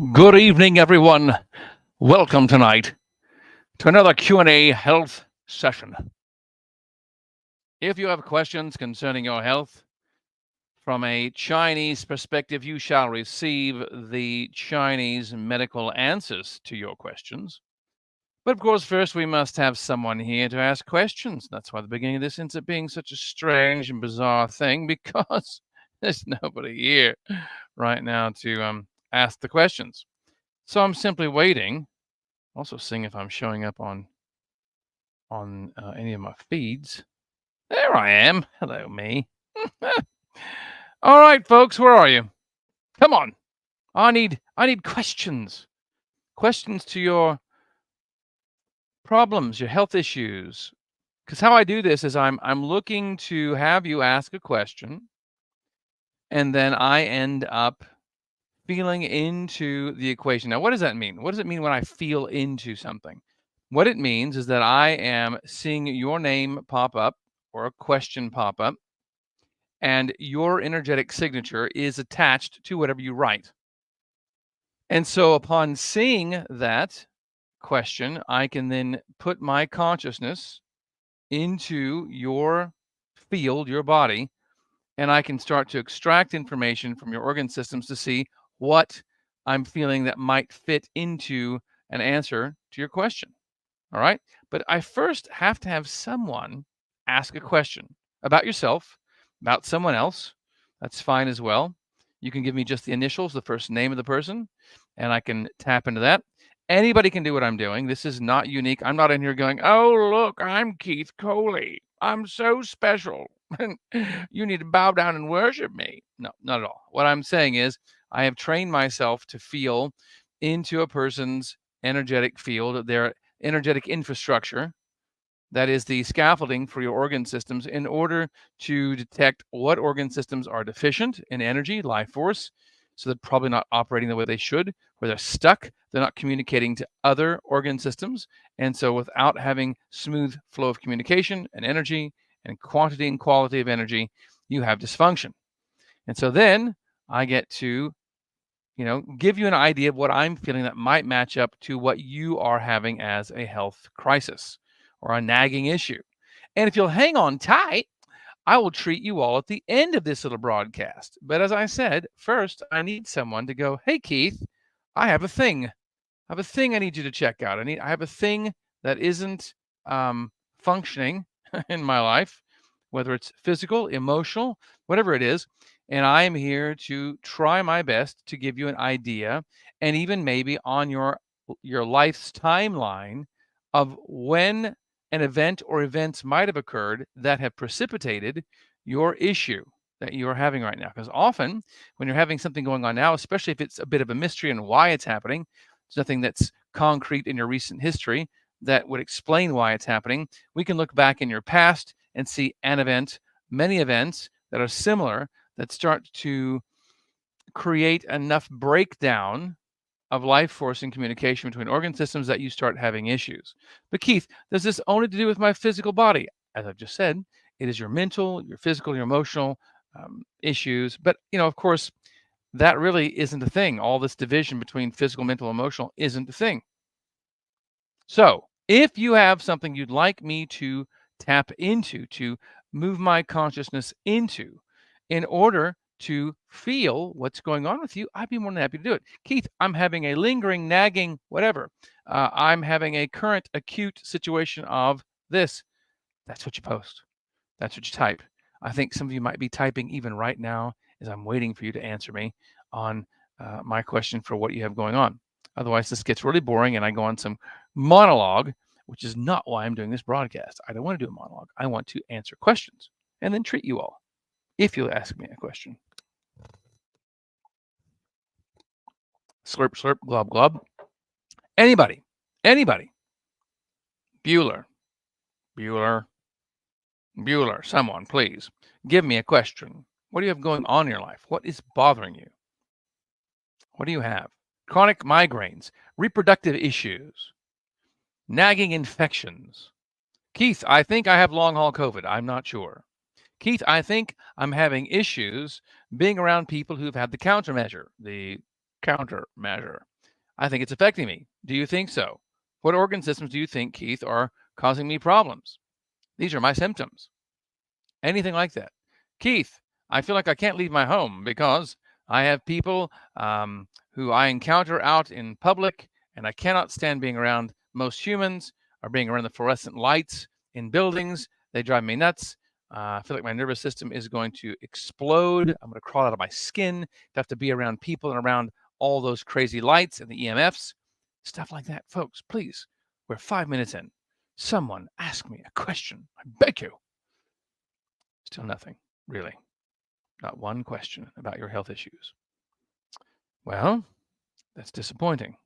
Good evening, everyone. Welcome tonight to another Q&A health session. If you have questions concerning your health from a Chinese perspective, you shall receive the Chinese medical answers to your questions. But of course, first we must have someone here to ask questions. That's why the beginning of this ends up being such a strange and bizarre thing, because there's nobody here right now to ask the questions. So I'm simply waiting. Also seeing if I'm showing up on any of my feeds. There I am. Hello, me. All right, folks, where are you? Come on. I need questions. Questions to your problems, your health issues. Because how I do this is I'm looking to have you ask a question, and then I end up feeling into the equation. Now, what does that mean? What does it mean when I feel into something? What it means is that I am seeing your name pop up or a question pop up, and your energetic signature is attached to whatever you write. And so upon seeing that question, I can then put my consciousness into your field, your body, and I can start to extract information from your organ systems to see what I'm feeling that might fit into an answer to your question. All right. But I first have to have someone ask a question about yourself, about someone else. That's fine as well. You can give me just the initials, the first name of the person, and I can tap into that. Anybody can do what I'm doing. This is not unique. I'm not in here going, oh, look, I'm Keith Coley. I'm so special. You need to bow down and worship me. No, not at all. What I'm saying is, I have trained myself to feel into a person's energetic field, their energetic infrastructure, that is the scaffolding for your organ systems, in order to detect what organ systems are deficient in energy, life force, so they're probably not operating the way they should, where they're stuck, they're not communicating to other organ systems. And so without having smooth flow of communication and energy and quantity and quality of energy, you have dysfunction. And so then I get to give you an idea of what I'm feeling that might match up to what you are having as a health crisis or a nagging issue. And if you'll hang on tight, I will treat you all at the end of this little broadcast. But as I said, first, I need someone to go, hey, Keith, I have a thing. I have a thing I need you to check out. I have a thing that isn't functioning in my life, whether it's physical, emotional, whatever it is. And I am here to try my best to give you an idea, and even maybe on your life's timeline of when an event or events might have occurred that have precipitated your issue that you are having right now. Because often when you're having something going on now, especially if it's a bit of a mystery and why it's happening, there's nothing that's concrete in your recent history that would explain why it's happening. We can look back in your past and see an event, many events that are similar, that start to create enough breakdown of life force and communication between organ systems that you start having issues. But Keith, does this only to do with my physical body? As I've just said, it is your mental, your physical, your emotional issues. But, of course, that really isn't a thing. All this division between physical, mental, emotional isn't a thing. So if you have something you'd like me to tap into, to move my consciousness into, in order to feel what's going on with you, I'd be more than happy to do it. Keith, I'm having a lingering, nagging, whatever. I'm having a current acute situation of this. That's what you post. That's what you type. I think some of you might be typing even right now as I'm waiting for you to answer me on my question for what you have going on. Otherwise, this gets really boring and I go on some monologue, which is not why I'm doing this broadcast. I don't want to do a monologue. I want to answer questions and then treat you all if you'll ask me a question. Slurp, slurp, glob, glob. Anybody, Bueller, someone, please give me a question. What do you have going on in your life? What is bothering you? What do you have? Chronic migraines, reproductive issues, nagging infections. Keith, I think I have long haul COVID. I'm not sure. Keith, I think I'm having issues being around people who've had the countermeasure, the countermeasure. I think it's affecting me. Do you think so? What organ systems do you think, Keith, are causing me problems? These are my symptoms. Anything like that. Keith, I feel like I can't leave my home because I have people who I encounter out in public, and I cannot stand being around most humans or being around the fluorescent lights in buildings. They drive me nuts. I feel like my nervous system is going to explode. I'm going to crawl out of my skin to have to be around people and around all those crazy lights and the EMFs, stuff like that. Folks, please, we're 5 minutes in. Someone ask me a question. I beg you. Still nothing, really. Not one question about your health issues. Well, that's disappointing.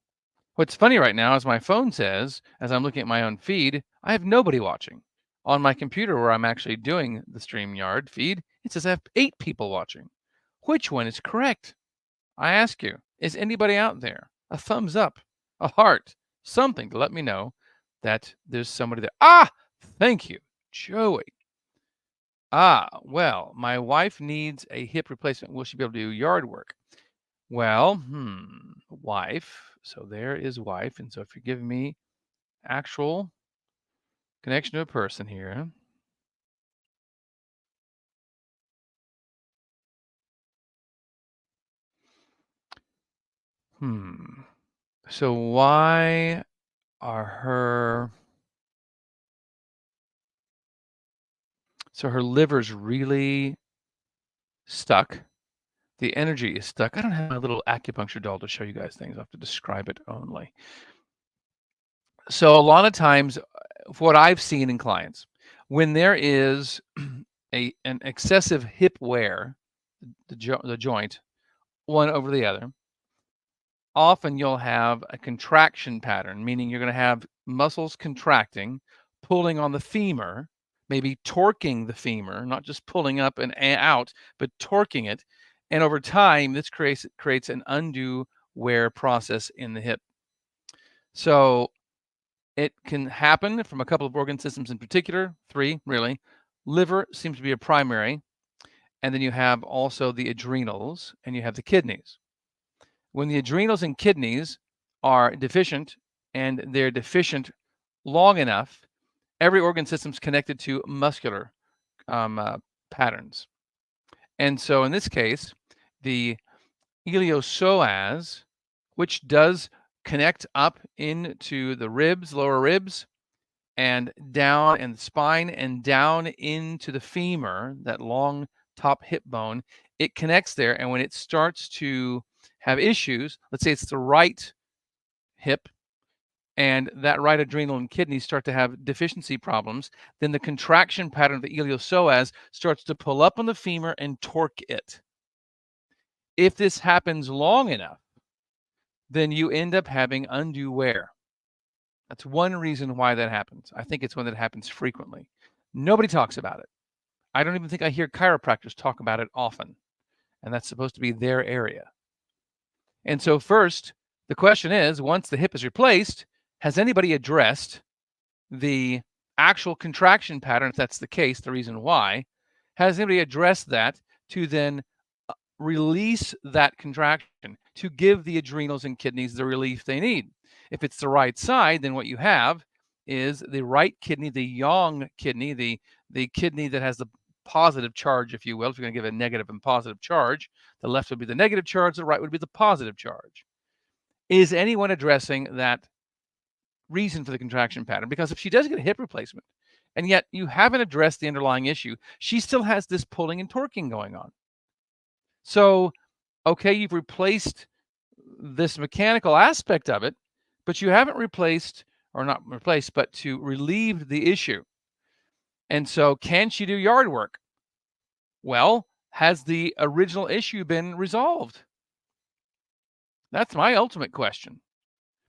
What's funny right now is my phone says, as I'm looking at my own feed, I have nobody watching. On my computer where I'm actually doing the StreamYard feed, it says I have 8 people watching. Which one is correct? I ask you, is anybody out there? A thumbs up, a heart, something to let me know that there's somebody there. Ah, thank you, Joey. Ah, well, my wife needs a hip replacement. Will she be able to do yard work? Well, wife. So there is wife. And so if you're giving me actual connection to a person here. So why are her so her liver's really stuck? The energy is stuck. I don't have my little acupuncture doll to show you guys things. I have to describe it only. So a lot of times, what I've seen in clients, when there is an excessive hip wear, the joint, one over the other, often you'll have a contraction pattern, meaning you're going to have muscles contracting, pulling on the femur, maybe torquing the femur, not just pulling up and out, but torquing it. And over time, this creates an undue wear process in the hip. So it can happen from a couple of organ systems in particular, 3 really. Liver seems to be a primary, and then you have also the adrenals, and you have the kidneys. When the adrenals and kidneys are deficient, and they're deficient long enough, every organ system's connected to muscular patterns. And so in this case, the iliopsoas, which does connect up into the ribs, lower ribs, and down in the spine and down into the femur, that long top hip bone, it connects there. And when it starts to have issues, let's say it's the right hip, and that right adrenal and kidney start to have deficiency problems, then the contraction pattern of the iliopsoas starts to pull up on the femur and torque it. If this happens long enough, then you end up having undue wear. That's one reason why that happens. I think it's one that happens frequently. Nobody talks about it. I don't even think I hear chiropractors talk about it often, and that's supposed to be their area. And so first, the question is, once the hip is replaced, has anybody addressed the actual contraction pattern, if that's the case, the reason why? Has anybody addressed that to then release that contraction, to give the adrenals and kidneys the relief they need? If it's the right side, then what you have is the right kidney, the yang kidney, the kidney that has the positive charge, if you will. If you're going to give a negative and positive charge, the left would be the negative charge, the right would be the positive charge. Is anyone addressing that reason for the contraction pattern? Because if she does get a hip replacement, and yet you haven't addressed the underlying issue, she still has this pulling and torquing going on. So, okay, you've replaced this mechanical aspect of it, but you haven't replaced, or not replaced, but to relieve the issue. And so, can she do yard work? Well, has the original issue been resolved? That's my ultimate question,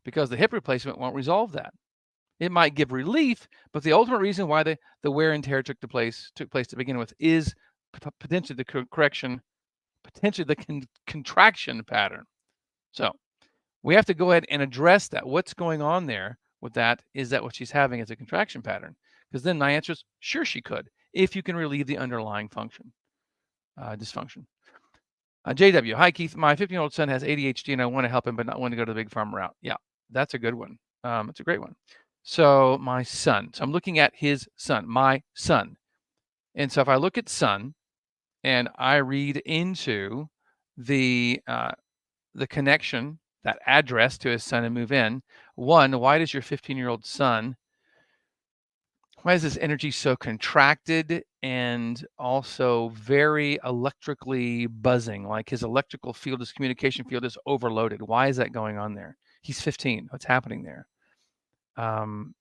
because the hip replacement won't resolve that. It might give relief, but the ultimate reason why the wear and tear took place to begin with is potentially the contraction pattern. So we have to go ahead and address that. What's going on there with that? Is that what she's having as a contraction pattern? Because then my answer is sure she could, if you can relieve the underlying function, dysfunction. JW, hi Keith. My 15-year-old son has ADHD and I want to help him, but not want to go to the big pharma route. Yeah, that's a good one. It's a great one. So my son. So I'm looking at his son, my son. And so if I look at son and I read into the connection, that address to his son and move in. One, why does your 15-year-old son, why is his energy so contracted and also very electrically buzzing? Like his electrical field, his communication field is overloaded. Why is that going on there? He's 15. What's happening there? Um,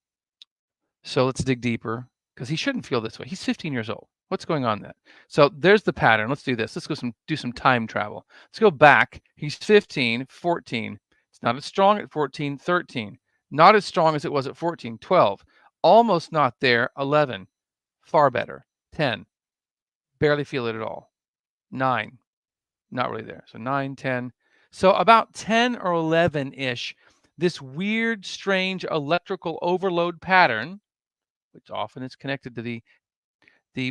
so let's dig deeper because he shouldn't feel this way. He's 15 years old. What's going on there? So there's the pattern. Let's do this. Let's go do some time travel. Let's go back. He's 15, 14. It's not as strong at 14, 13. Not as strong as it was at 14, 12. Almost not there, 11. Far better, 10. Barely feel it at all. 9. Not really there. So 9, 10. So about 10 or 11-ish, this weird, strange electrical overload pattern, which often is connected to the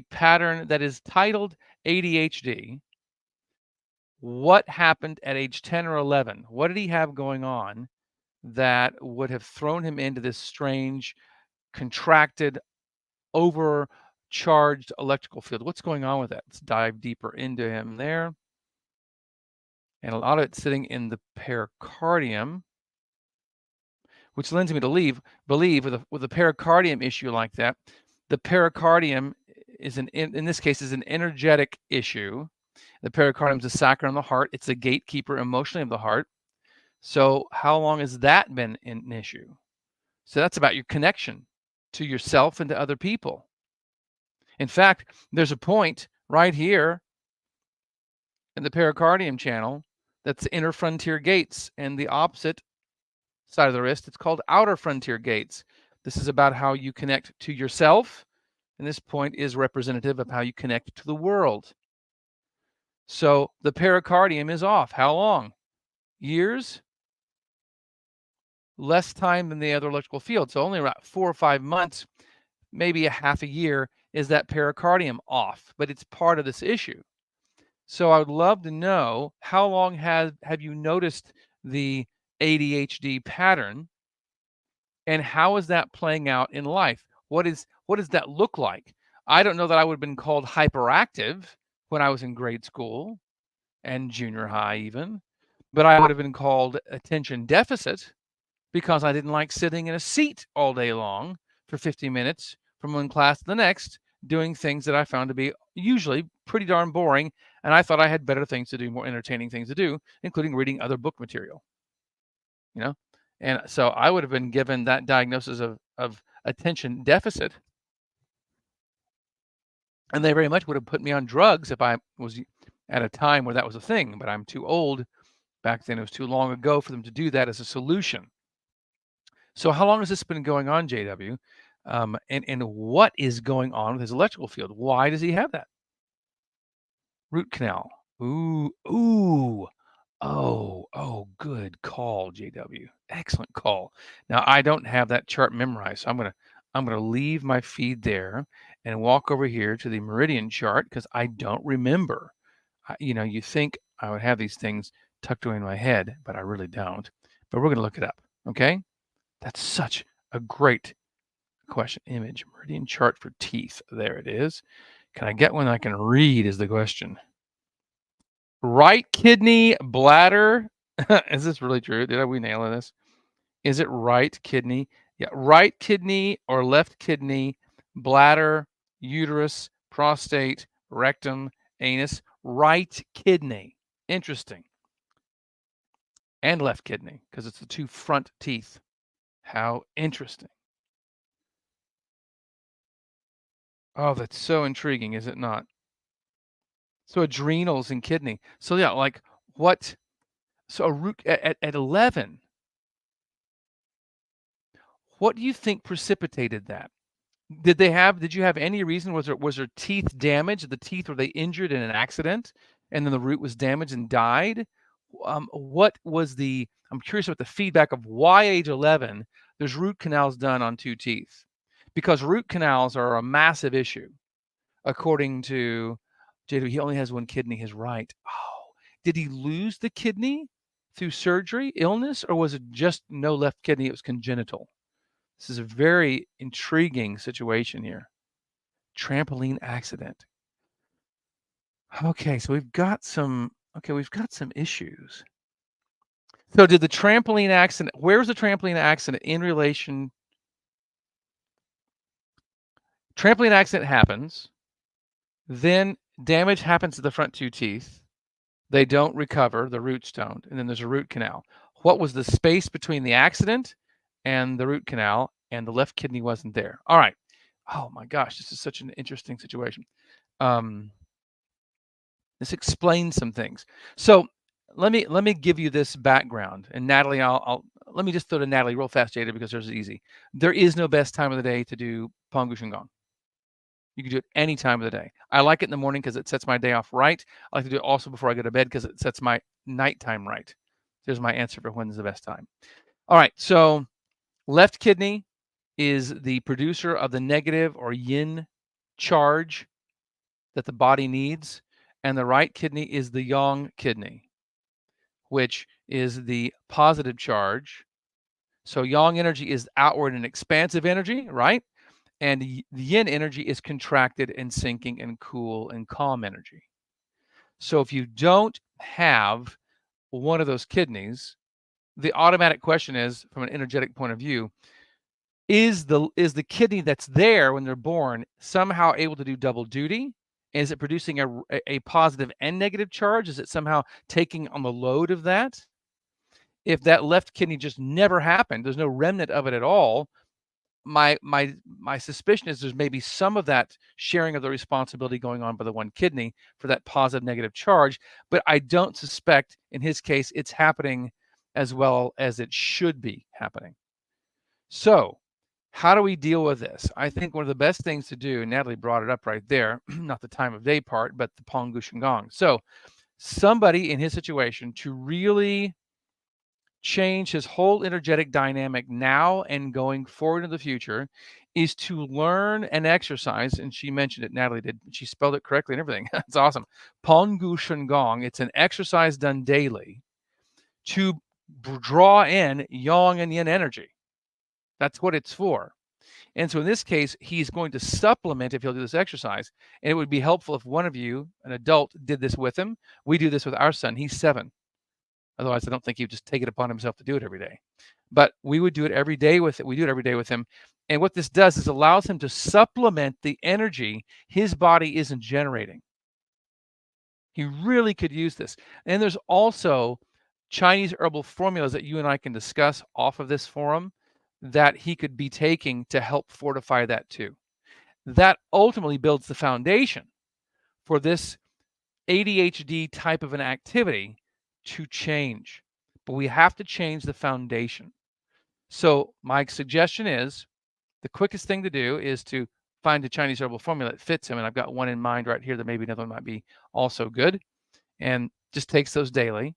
pattern that is titled ADHD. What happened at age 10 or 11? What did he have going on that would have thrown him into this strange, contracted, overcharged electrical field? What's going on with that? Let's dive deeper into him there. And a lot of it's sitting in the pericardium, which lends me to believe with a pericardium issue like that, the pericardium is in this case is an energetic issue. The pericardium is a sacrum of the heart. It's a gatekeeper emotionally of the heart. So how long has that been an issue? So that's about your connection to yourself and to other people. In fact, there's a point right here in the pericardium channel that's the inner frontier gates, and the opposite side of the wrist, it's called outer frontier gates. This is about how you connect to yourself, and this point is representative of how you connect to the world. So the pericardium is off. How long? Years? Less time than the other electrical field. So only about 4 or 5 months, maybe a half a year, is that pericardium off, but it's part of this issue. So I would love to know, how long have you noticed the ADHD pattern, and how is that playing out in life? What does that look like? I don't know that I would have been called hyperactive when I was in grade school and junior high even, but I would have been called attention deficit because I didn't like sitting in a seat all day long for 50 minutes from one class to the next, doing things that I found to be usually pretty darn boring. And I thought I had better things to do, more entertaining things to do, including reading other book material, you know? And so I would have been given that diagnosis of attention deficit. And they very much would have put me on drugs if I was at a time where that was a thing, but I'm too old. Back then, it was too long ago for them to do that as a solution. So how long has this been going on, JW? And what is going on with his electrical field? Why does he have that? Root canal. Ooh, ooh. Oh, good call, JW. Excellent call. Now I don't have that chart memorized, so I'm gonna leave my feed there and walk over here to the meridian chart because I don't remember. You think I would have these things tucked away in my head, but I really don't. But we're gonna look it up. Okay? That's such a great question. Image, meridian chart for teeth. There it is. Can I get one I can read is the question. Right kidney, bladder. Is this really true? Did we nail this? Is it right kidney? Yeah, right kidney or left kidney, bladder, uterus, prostate, rectum, anus, right kidney. Interesting. And left kidney, because it's the two front teeth. How interesting. Oh, that's so intriguing, is it not? So adrenals and kidney. So yeah, like what? So a root at 11. What do you think precipitated that? Did you have any reason? Was there teeth damage? The teeth, were they injured in an accident, and then the root was damaged and died? What was I'm curious about the feedback of why age 11 there's root canals done on 2 teeth, because root canals are a massive issue according to JW. He only has 1 kidney, his right. Oh, Did he lose the kidney through surgery, illness, or was it just no left kidney? It was congenital. This is a very intriguing situation here. Trampoline accident. Okay, so we've got some issues. So did the trampoline accident where's the trampoline accident in relation trampoline accident happens, then damage happens to the front 2 teeth. They don't recover, the roots don't, and then there's a root canal. What was the space between the accident and the root canal, and the left kidney wasn't there? All right. Oh my gosh, this is such an interesting situation. Um, this explains some things. So let me give you this background, and Natalie, I'll let me just throw to Natalie real fast, Jada, because there's easy. There is no best time of the day to do Pongu Shingon. You can do it any time of the day. I like it in the morning because it sets my day off right. I like to do it also before I go to bed because it sets my nighttime right. There's my answer for when's the best time. All right, so left kidney is the producer of the negative or yin charge that the body needs, and the right kidney is the yang kidney, which is the positive charge. So yang energy is outward and expansive energy, right? And the yin energy is contracted and sinking and cool and calm energy. So if you don't have one of those kidneys, the automatic question is, from an energetic point of view, is the kidney that's there when they're born somehow able to do double duty? Is it producing a positive and negative charge? Is it somehow taking on the load of that? If that left kidney just never happened, there's no remnant of it at all, my suspicion is there's maybe some of that sharing of the responsibility going on by the one kidney for that positive negative charge, but I don't suspect in his case it's happening as well as it should be happening. So how do we deal with this? I think one of the best things to do, Natalie brought it up right there, not the time of day part, but the Pongu Shingon. So somebody in his situation to really change his whole energetic dynamic now and going forward in the future is to learn and exercise. And she mentioned it, Natalie did. She spelled it correctly and everything. It's awesome. Pongu Shengong. It's an exercise done daily to draw in yang and yin energy. That's what it's for. And so in this case, he's going to supplement if he'll do this exercise. And it would be helpful if one of you, an adult, did this with him. We do this with our son. He's 7. Otherwise, I don't think he'd just take it upon himself to do it every day. But we would do it every day with it. We do it every day with him. And what this does is allows him to supplement the energy his body isn't generating. He really could use this. And there's also Chinese herbal formulas that you and I can discuss off of this forum that he could be taking to help fortify that too. That ultimately builds the foundation for this ADHD type of an activity to change, but we have to change the foundation. So my suggestion is the quickest thing to do is to find a Chinese herbal formula that fits him. And I've got one in mind right here that maybe another one might be also good, and just takes those daily.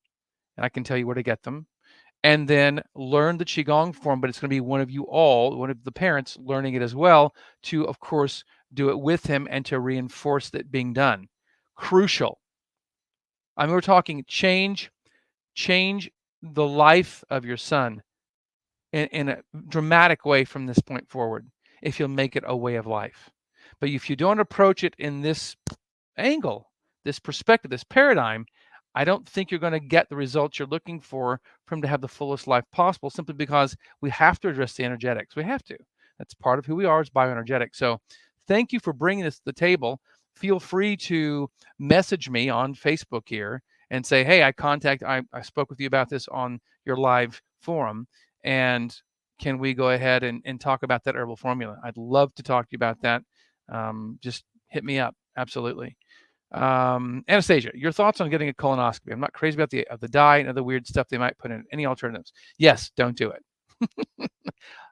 And I can tell you where to get them. And then learn the Qigong form, but it's going to be one of you all, one of the parents learning it as well to, of course, do it with him and to reinforce that being done. Crucial. I mean, we're talking change the life of your son in a dramatic way from this point forward if you'll make it a way of life. But if you don't approach it in this angle, this perspective, this paradigm, I don't think you're going to get the results you're looking for him to have the fullest life possible, simply because we have to address the energetics. We have to. That's part of who we are, is bioenergetic. So thank you for bringing this to the table. Feel free to message me on Facebook here and say, hey, I spoke with you about this on your live forum, and can we go ahead and talk about that herbal formula? I'd love to talk to you about that. Just hit me up. Absolutely. Anastasia, your thoughts on getting a colonoscopy? I'm not crazy about the dye and other weird stuff they might put in. Any alternatives? Yes, don't do it.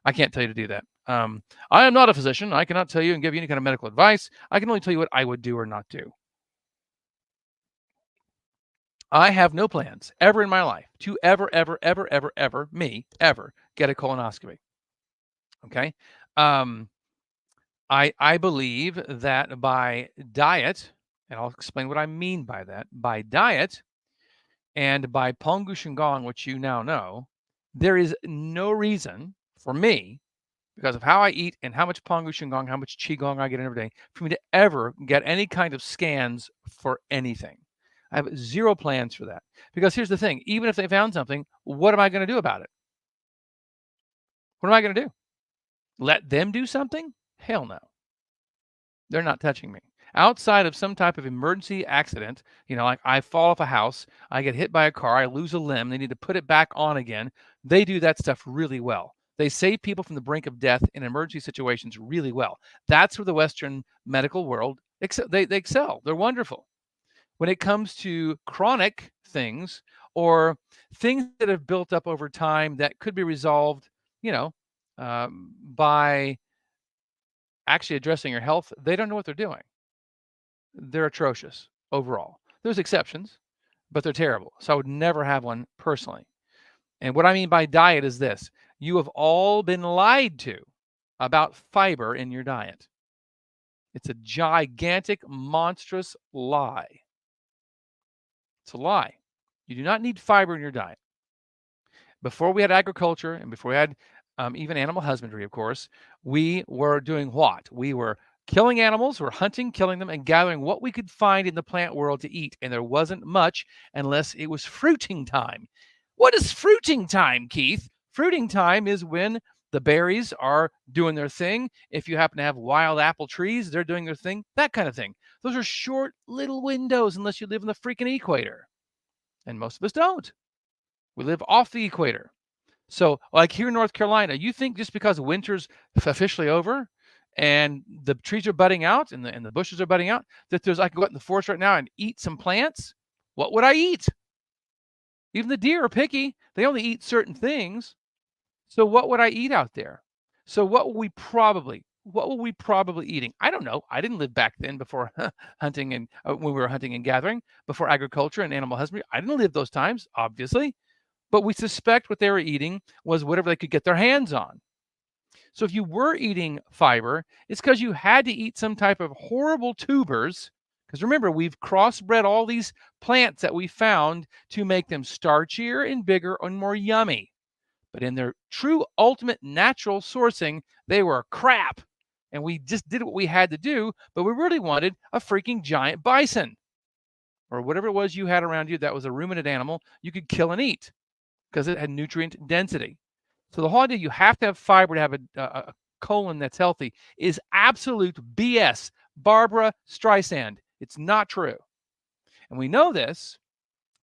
I can't tell you to do that. I am not a physician. I cannot tell you and give you any kind of medical advice. I can only tell you what I would do or not do. I have no plans ever in my life to ever get a colonoscopy. Okay. I believe that by diet, and I'll explain what I mean by that. By diet, And by Pongu Shingon, which you now know, there is no reason for me, because of how I eat and how much Pongu Shingon, how much Qigong I get in every day, for me to ever get any kind of scans for anything. I have zero plans for that. Because here's the thing, even if they found something, what am I going to do about it? What am I going to do? Let them do something? Hell no. They're not touching me. Outside of some type of emergency accident, like I fall off a house, I get hit by a car, I lose a limb, they need to put it back on again. They do that stuff really well. They save people from the brink of death in emergency situations really well. That's where the Western medical world they excel. They're wonderful. When it comes to chronic things or things that have built up over time that could be resolved, by actually addressing your health, they don't know what they're doing. They're atrocious overall. There's exceptions, but they're terrible. So I would never have one personally. And what I mean by diet is this: you have all been lied to about fiber in your diet. It's a gigantic, monstrous lie. It's a lie. You do not need fiber in your diet. Before we had agriculture and before we had even animal husbandry, of course, we were doing what? We were killing animals, we're hunting, killing them, and gathering what we could find in the plant world to eat. And there wasn't much unless it was fruiting time. What is fruiting time, Keith? Fruiting time is when the berries are doing their thing. If you happen to have wild apple trees, they're doing their thing, that kind of thing. Those are short little windows unless you live in the freaking equator. And most of us don't. We live off the equator. So like here in North Carolina, you think just because winter's officially over and the trees are budding out and the bushes are budding out, that I can go out in the forest right now and eat some plants? What would I eat? Even the deer are picky. They only eat certain things. So what would I eat out there? So what were we probably eating? I don't know. I didn't live back then before hunting and when we were hunting and gathering, before agriculture and animal husbandry. I didn't live those times, obviously. But we suspect what they were eating was whatever they could get their hands on. So if you were eating fiber, it's because you had to eat some type of horrible tubers. Because remember, we've crossbred all these plants that we found to make them starchier and bigger and more yummy. But in their true ultimate natural sourcing, they were crap. And we just did what we had to do, but we really wanted a freaking giant bison. Or whatever it was you had around you that was a ruminant animal you could kill and eat, because it had nutrient density. So the whole idea you have to have fiber to have a colon that's healthy is absolute BS. Barbara Streisand. It's not true. And we know this.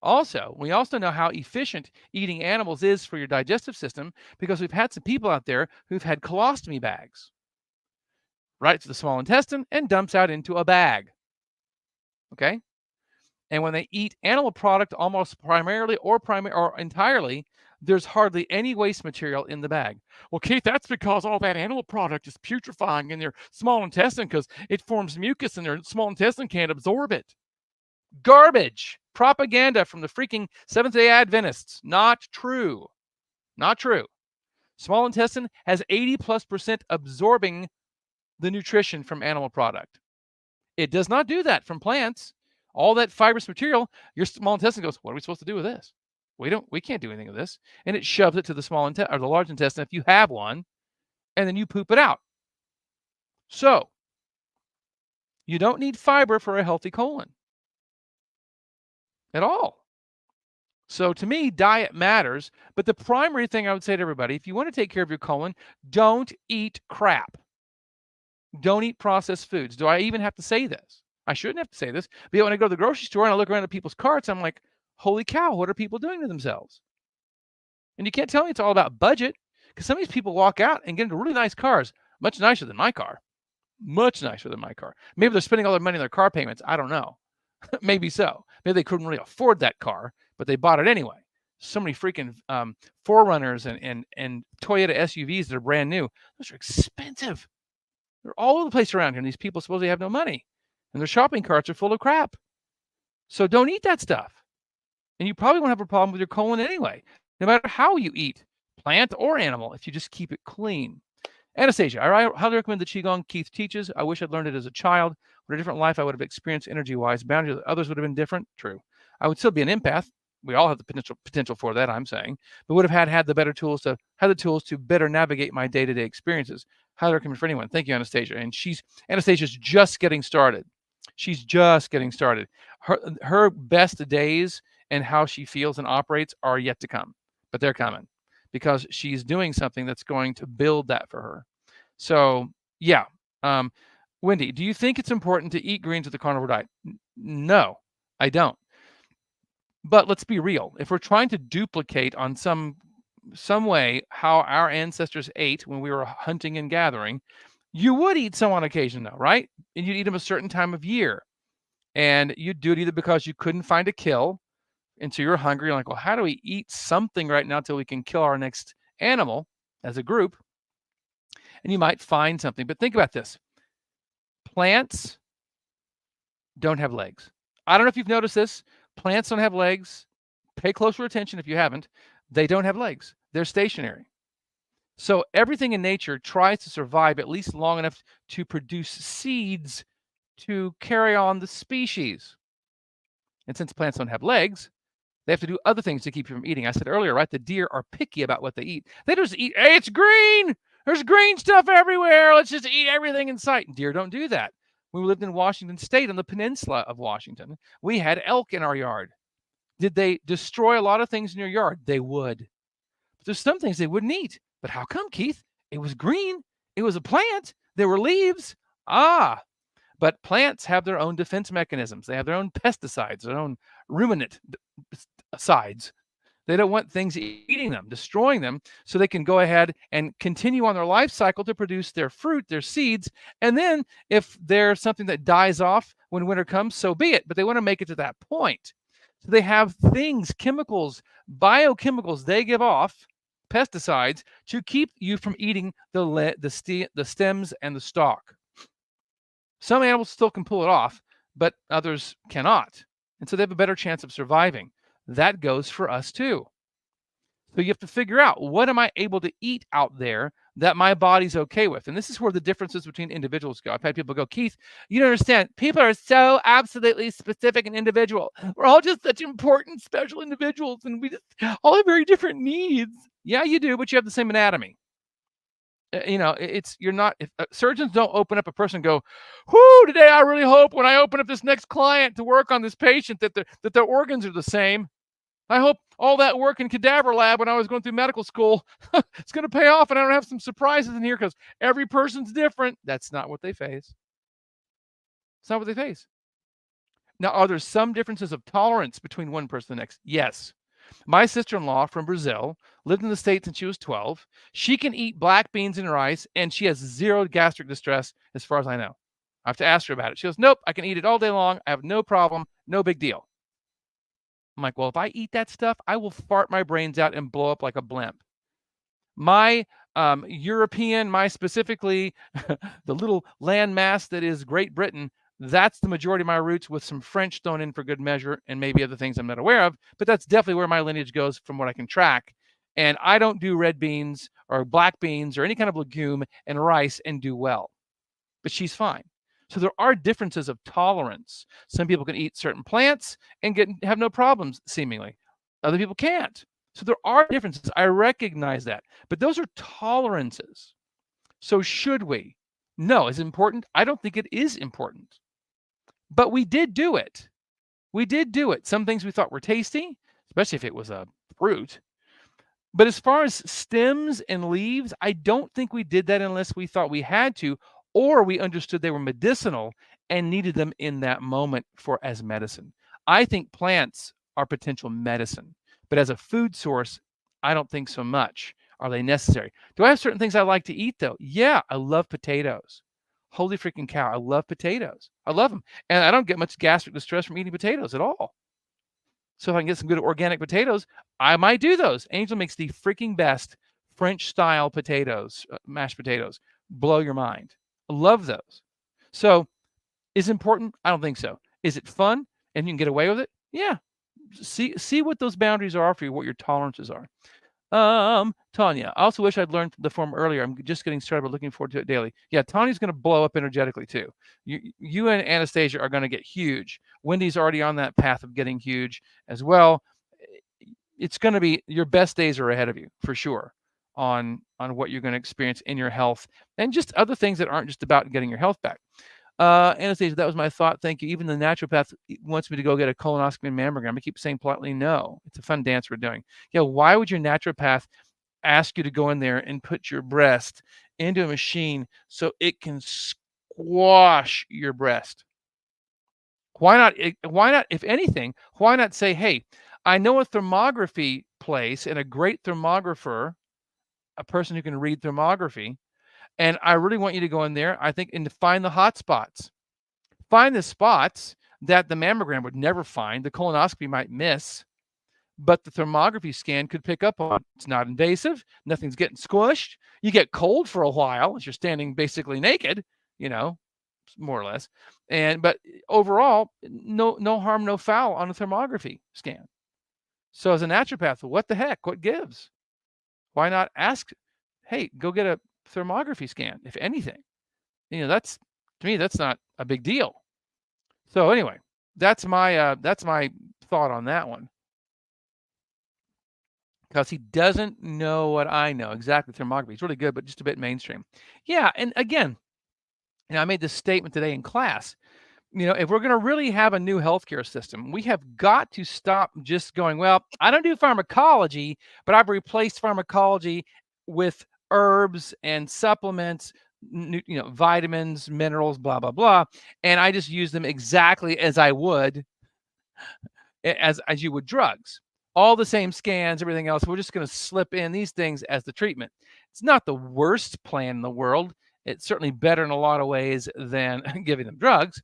We also know how efficient eating animals is for your digestive system, because we've had some people out there who've had colostomy bags. Right to the small intestine and dumps out into a bag. Okay? And when they eat animal product almost primarily or entirely, there's hardly any waste material in the bag. Well, Keith, that's because all that animal product is putrefying in their small intestine because it forms mucus and their small intestine can't absorb it. Garbage. Propaganda from the freaking Seventh-day Adventists. Not true. Not true. Small intestine has 80+% absorbing the nutrition from animal product. It does not do that from plants. All that fibrous material, your small intestine goes, what are we supposed to do with this? We can't do anything with this. And it shoves it to the small intestine or the large intestine if you have one, and then you poop it out. So you don't need fiber for a healthy colon at all. So to me, diet matters. But the primary thing I would say to everybody, if you want to take care of your colon, don't eat crap. Don't eat processed foods. Do I even have to say this? I shouldn't have to say this. But when I go to the grocery store and I look around at people's carts, I'm like, holy cow, what are people doing to themselves? And you can't tell me it's all about budget, because some of these people walk out and get into really nice cars, much nicer than my car. Much nicer than my car. Maybe they're spending all their money on their car payments. I don't know. Maybe so. Maybe they couldn't really afford that car, but they bought it anyway. So many freaking Forerunners and Toyota SUVs that are brand new. Those are expensive. They're all over the place around here, and these people supposedly have no money. And their shopping carts are full of crap. So don't eat that stuff. And you probably won't have a problem with your colon anyway, no matter how you eat, plant or animal, if you just keep it clean. Anastasia, I highly recommend the Qigong Keith teaches. I wish I'd learned it as a child. What a different life I would have experienced energy-wise. Boundaries with others would have been different. True. I would still be an empath. We all have the potential for that, I'm saying, but would have had the better tools to have the tools to better navigate my day-to-day experiences. Highly recommend for anyone. Thank you, Anastasia. And Anastasia's just getting started. She's just getting started. Her best days and how she feels and operates are yet to come, but they're coming because she's doing something that's going to build that for her. So yeah, Wendy, do you think it's important to eat greens with the carnivore diet? No, I don't. But let's be real. If we're trying to duplicate on some way how our ancestors ate when we were hunting and gathering, you would eat some on occasion though, right? And you'd eat them a certain time of year. And you'd do it either because you couldn't find a kill, and so you're hungry. You're like, well, how do we eat something right now till we can kill our next animal as a group? And you might find something. But think about this. Plants don't have legs. I don't know if you've noticed this. Plants don't have legs. Pay closer attention if you haven't. They don't have legs. They're stationary. So everything in nature tries to survive at least long enough to produce seeds to carry on the species. And since plants don't have legs, they have to do other things to keep you from eating. I said earlier, right? The deer are picky about what they eat. They just eat, hey, it's green. There's green stuff everywhere. Let's just eat everything in sight. And deer don't do that. When we lived in Washington State, on the peninsula of Washington, we had elk in our yard. Did they destroy a lot of things in your yard? They would. But there's some things they wouldn't eat. But how come, Keith? It was green. It was a plant. There were leaves. But plants have their own defense mechanisms. They have their own pesticides, their own ruminant sides. They don't want things eating them, destroying them, so they can go ahead and continue on their life cycle to produce their fruit, their seeds. And then if there's something that dies off when winter comes, so be it. But they want to make it to that point. So they have things, chemicals, biochemicals they give off, pesticides, to keep you from eating the stems and the stalk. Some animals still can pull it off, but others cannot. And so they have a better chance of surviving. That goes for us too. So you have to figure out, what am I able to eat out there that my body's okay with? And this is where the differences between individuals go. I've had people go, Keith, you don't understand. People are so absolutely specific and individual. We're all just such important, special individuals, and we just all have very different needs. Yeah, you do, but you have the same anatomy. You're not. If surgeons don't open up a person and go, whoo, today I really hope when I open up this next client to work on this patient that their organs are the same. I hope all that work in cadaver lab when I was going through medical school, it's going to pay off and I don't have some surprises in here because every person's different. That's not what they face. It's not what they face. Now, are there some differences of tolerance between one person and the next? Yes. My sister-in-law from Brazil lived in the States since she was 12. She can eat black beans and rice, and she has zero gastric distress as far as I know. I have to ask her about it. She goes, nope, I can eat it all day long. I have no problem. No big deal. I'm like, well, if I eat that stuff, I will fart my brains out and blow up like a blimp. My specifically, the little landmass that is Great Britain, that's the majority of my roots, with some French thrown in for good measure and maybe other things I'm not aware of. But that's definitely where my lineage goes from what I can track. And I don't do red beans or black beans or any kind of legume and rice and do well. But she's fine. So there are differences of tolerance. Some people can eat certain plants and have no problems, seemingly. Other people can't. So there are differences. I recognize that. But those are tolerances. So should we? No. Is it important? I don't think it is important. But we did do it. We did do it. Some things we thought were tasty, especially if it was a fruit. But as far as stems and leaves, I don't think we did that unless we thought we had to, or we understood they were medicinal and needed them in that moment as medicine. I think plants are potential medicine, but as a food source, I don't think so much. Are they necessary? Do I have certain things I like to eat though? Yeah, I love potatoes. Holy freaking cow, I love potatoes. I love them. And I don't get much gastric distress from eating potatoes at all. So if I can get some good organic potatoes, I might do those. Angel makes the freaking best French style potatoes, mashed potatoes. Blow your mind. I love those. So is it important? I don't think so. Is it fun and you can get away with it? Yeah. See what those boundaries are for you, what your tolerances are. Tanya, I also wish I'd learned the form earlier. I'm just getting started, but looking forward to it daily. Yeah, Tanya's going to blow up energetically too. You and Anastasia are going to get huge. Wendy's already on that path of getting huge as well. it's going to be your best days are ahead of you for sure on what you're going to experience in your health and just other things that aren't just about getting your health back. Anastasia, that was my thought. Thank you. Even the naturopath wants me to go get a colonoscopy and mammogram. I keep saying politely, no. It's a fun dance we're doing. Yeah, why would your naturopath ask you to go in there and put your breast into a machine so it can squash your breast? Why not? Why not? If anything, why not say, "Hey, I know a thermography place and a great thermographer, a person who can read thermography, and I really want you to go in there. I think and to find the hot spots, find the spots that the mammogram would never find, the colonoscopy might miss, but the thermography scan could pick up on. It's not invasive. Nothing's getting squished. You get cold for a while as you're standing basically naked, you know, more or less. But overall, no harm, no foul on a thermography scan. So as a naturopath, what the heck? What gives? Why not ask, hey, go get a thermography scan, if anything? That's to me, that's not a big deal. So anyway, that's my thought on that one. Because he doesn't know what I know exactly. Thermography is really good, but just a bit mainstream. Yeah, and again, I made this statement today in class. If we're going to really have a new healthcare system, we have got to stop just going, well, I don't do pharmacology, but I've replaced pharmacology with herbs and supplements, vitamins, minerals, blah, blah, blah. And I just use them exactly as I would, as you would drugs. All the same scans, everything else. We're just going to slip in these things as the treatment. It's not the worst plan in the world. It's certainly better in a lot of ways than giving them drugs.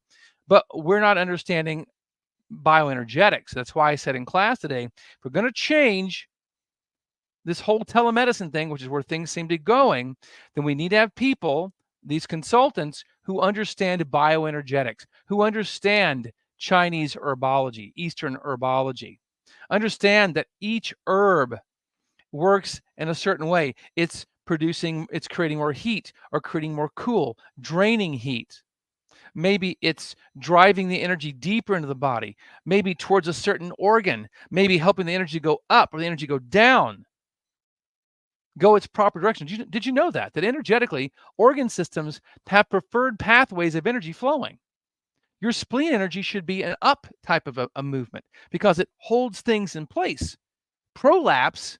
But we're not understanding bioenergetics. That's why I said in class today, if we're going to change this whole telemedicine thing, which is where things seem to be going, then we need to have people, these consultants, who understand bioenergetics, who understand Chinese herbology, Eastern herbology, understand that each herb works in a certain way. It's creating more heat or creating more cool, draining heat. Maybe it's driving the energy deeper into the body, maybe towards a certain organ, maybe helping the energy go up or the energy go down, go its proper direction. Did you know that energetically, organ systems have preferred pathways of energy flowing? Your spleen energy should be an up type of a movement because it holds things in place. Prolapse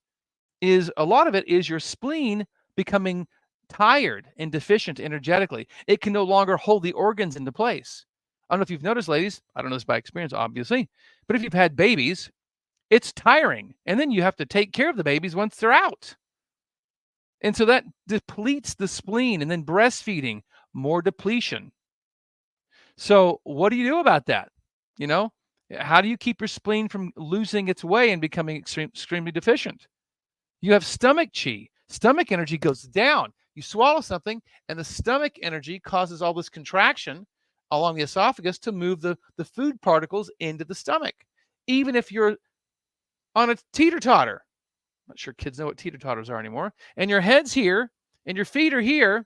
is a lot of it is your spleen becoming tired and deficient energetically. It can no longer hold the organs into place. I don't know if you've noticed, ladies, I don't know this by experience, obviously, but if you've had babies, it's tiring. And then you have to take care of the babies once they're out. And so that depletes the spleen, and then breastfeeding, more depletion. So what do you do about that? How do you keep your spleen from losing its way and becoming extremely deficient? You have stomach chi. Stomach energy goes down. You swallow something, and the stomach energy causes all this contraction along the esophagus to move the food particles into the stomach. Even if you're on a teeter-totter, I'm not sure kids know what teeter-totters are anymore, and your head's here, and your feet are here,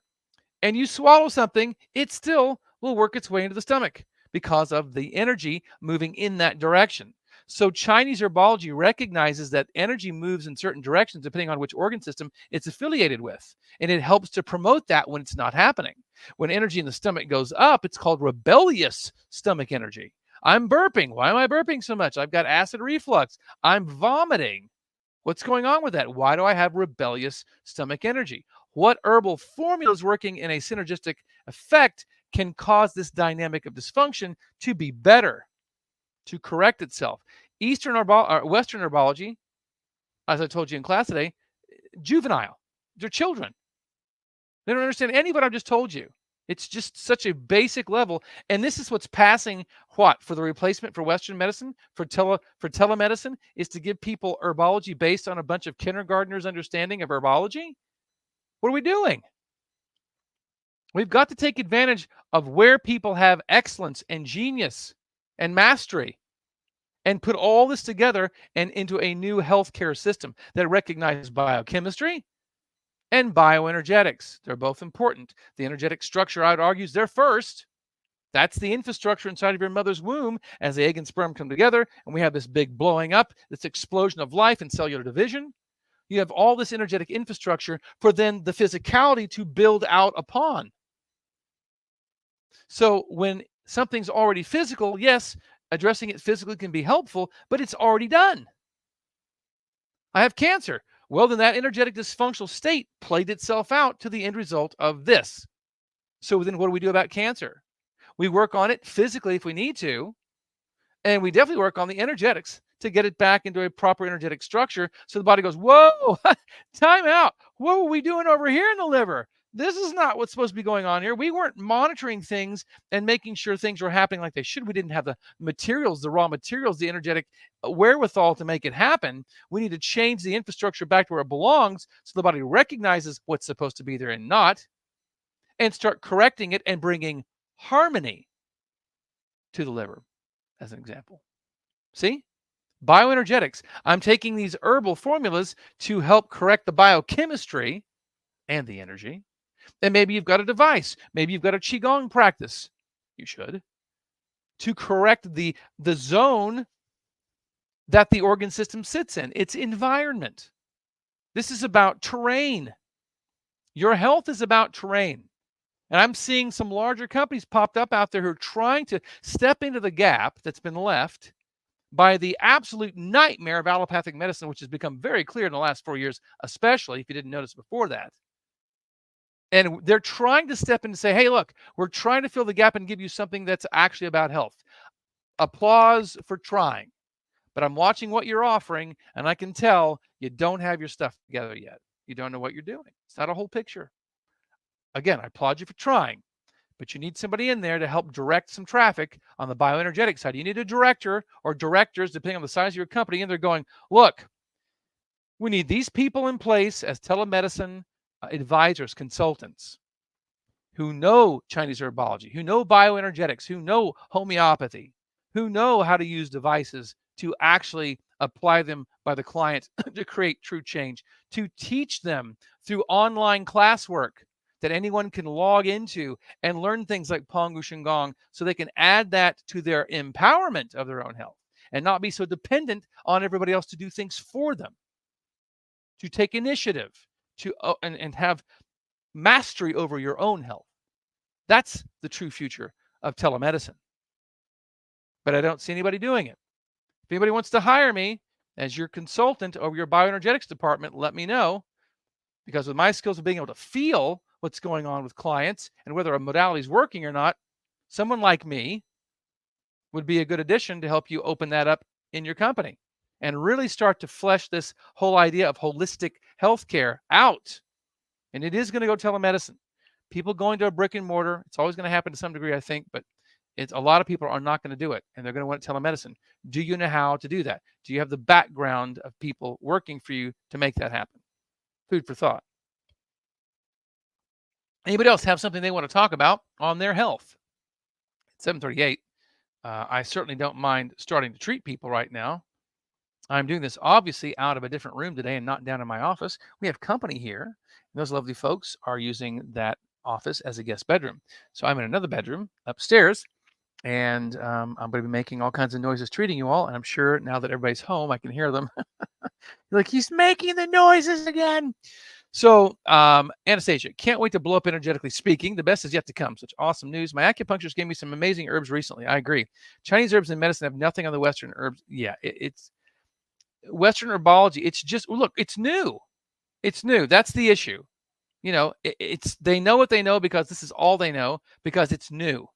and you swallow something, it still will work its way into the stomach because of the energy moving in that direction. So Chinese herbology recognizes that energy moves in certain directions depending on which organ system it's affiliated with. And it helps to promote that when it's not happening. When energy in the stomach goes up, it's called rebellious stomach energy. I'm burping. Why am I burping so much? I've got acid reflux. I'm vomiting. What's going on with that? Why do I have rebellious stomach energy? What herbal formulas working in a synergistic effect can cause this dynamic of dysfunction to be better, to correct itself? Western herbology, as I told you in class today, juvenile. They're children. They don't understand any of what I've just told you. It's just such a basic level. And this is what's passing for the replacement for Western medicine, for telemedicine, is to give people herbology based on a bunch of kindergartners' understanding of herbology. What are we doing? We've got to take advantage of where people have excellence and genius and mastery and put all this together and into a new healthcare system that recognizes biochemistry and bioenergetics. They're both important. The energetic structure, I would argue, is there first. That's the infrastructure inside of your mother's womb as the egg and sperm come together, and we have this big blowing up, this explosion of life and cellular division. You have all this energetic infrastructure for then the physicality to build out upon. So when something's already physical, yes, addressing it physically can be helpful, but it's already done. I have cancer. Well, then that energetic dysfunctional state played itself out to the end result of this. So then what do we do about cancer? We work on it physically if we need to, and we definitely work on the energetics to get it back into a proper energetic structure so the body goes, whoa, time out. What were we doing over here in the liver? This is not what's supposed to be going on here. We weren't monitoring things and making sure things were happening like they should. We didn't have the materials, the raw materials, the energetic wherewithal to make it happen. We need to change the infrastructure back to where it belongs so the body recognizes what's supposed to be there and not, and start correcting it and bringing harmony to the liver, as an example. See? Bioenergetics. I'm taking these herbal formulas to help correct the biochemistry and the energy. And maybe you've got a device. Maybe you've got a Qigong practice. You should. To correct the zone that the organ system sits in, its environment. This is about terrain. Your health is about terrain. And I'm seeing some larger companies popped up out there who are trying to step into the gap that's been left by the absolute nightmare of allopathic medicine, which has become very clear in the last 4 years, especially if you didn't notice before that. And they're trying to step in and say, hey, look, we're trying to fill the gap and give you something that's actually about health. Applause for trying. But I'm watching what you're offering, and I can tell you don't have your stuff together yet. You don't know what you're doing. It's not a whole picture. Again, I applaud you for trying, but you need somebody in there to help direct some traffic on the bioenergetic side. You need a director or directors, depending on the size of your company, and they're going, look, we need these people in place as telemedicine advisors, consultants who know Chinese herbology, who know bioenergetics, who know homeopathy, who know how to use devices to actually apply them by the client to create true change, to teach them through online classwork that anyone can log into and learn things like Pongu Shingon so they can add that to their empowerment of their own health and not be so dependent on everybody else to do things for them, to take initiative, to and have mastery over your own health. That's the true future of telemedicine. But I don't see anybody doing it. If anybody wants to hire me as your consultant over your bioenergetics department, let me know. Because with my skills of being able to feel what's going on with clients and whether a modality is working or not, someone like me would be a good addition to help you open that up in your company and really start to flesh this whole idea of holistic healthcare out. And it is going to go telemedicine. People going to a brick and mortar, it's always going to happen to some degree, I think, but it's a lot of people are not going to do it, and they're going to want telemedicine. Do you know how to do that? Do you have the background of people working for you to make that happen? Food for thought. Anybody else have something they want to talk about on their health? 7:38. I certainly don't mind starting to treat people right now. I'm doing this obviously out of a different room today and not down in my office. We have company here. Those lovely folks are using that office as a guest bedroom. So I'm in another bedroom upstairs, and I'm going to be making all kinds of noises treating you all. And I'm sure now that everybody's home, I can hear them. Like, he's making the noises again. So, Anastasia, can't wait to blow up energetically speaking. The best is yet to come. Such awesome news. My acupuncturist gave me some amazing herbs recently. I agree. Chinese herbs and medicine have nothing on the Western herbs. Yeah, it's Western herbology. It's just, look, it's new. It's new. That's the issue. You know, it's they know what they know because this is all they know because it's new.